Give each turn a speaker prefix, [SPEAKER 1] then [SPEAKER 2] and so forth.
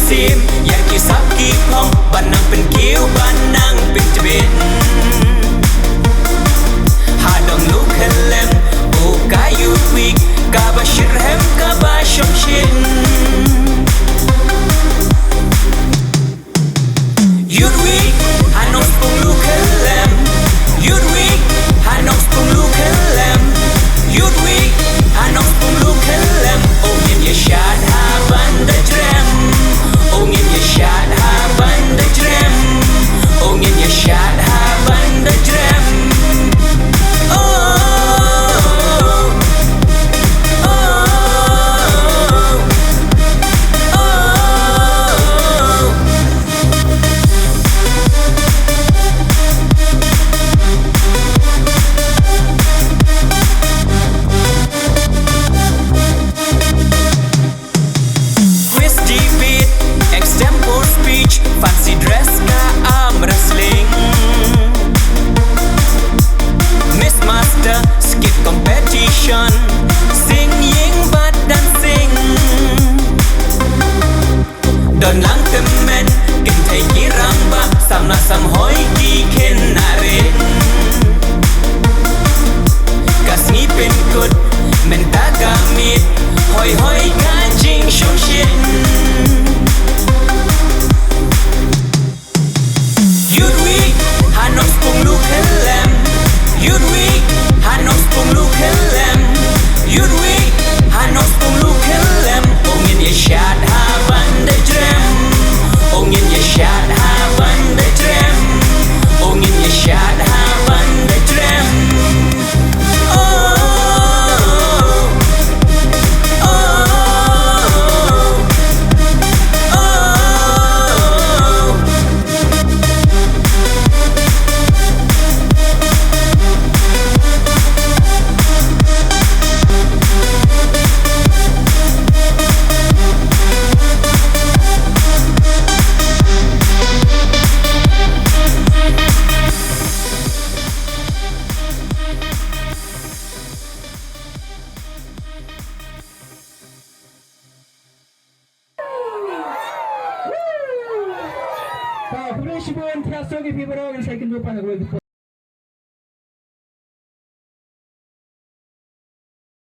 [SPEAKER 1] ซีมอยากกี่ซับกี่พองบ้านนางเป็นกิ้วบ้านนางเป็นเจเบนหาดองลูกเฮลมโอกายูวิกกาบาชิรเฮมกาบาชมชินยูวิกหานองสปุงลูกเฮลมยูวิกหานองสปุงลูกเฮลมยูวิกหานองสปุงลูกเฮลมโอเงียบยาชาดฮาบันเดเทรมโอเงียบยาชาดฮาบันเดเทรมโอเงียบยาชาดฮาบันเดเทรมFancy dress ka arm wrestling Miss Master skit competition Sing ying but dancing Don lang kemen Kin thai kirang ba Sam na sam hoi ki ken na rin Kas ngi pen kut Men ta gamit Hoi hoi ka jing shong shin Hanong spungลูกเฮลมยุดวิกHanong spungลูกเฮลมยุดวิกHanong spungลูกเฮลมโอเงียนยาชาดฮาบันเดเทรมโอเงียนยาชาดฮาบันเดเทรมโอเงียนยาชาดฮาบันเดเทรมโอ้โอ้โอ้
[SPEAKER 2] Pag-uwi siya po ang trasog, ipibarog ang second group na nagawin ko.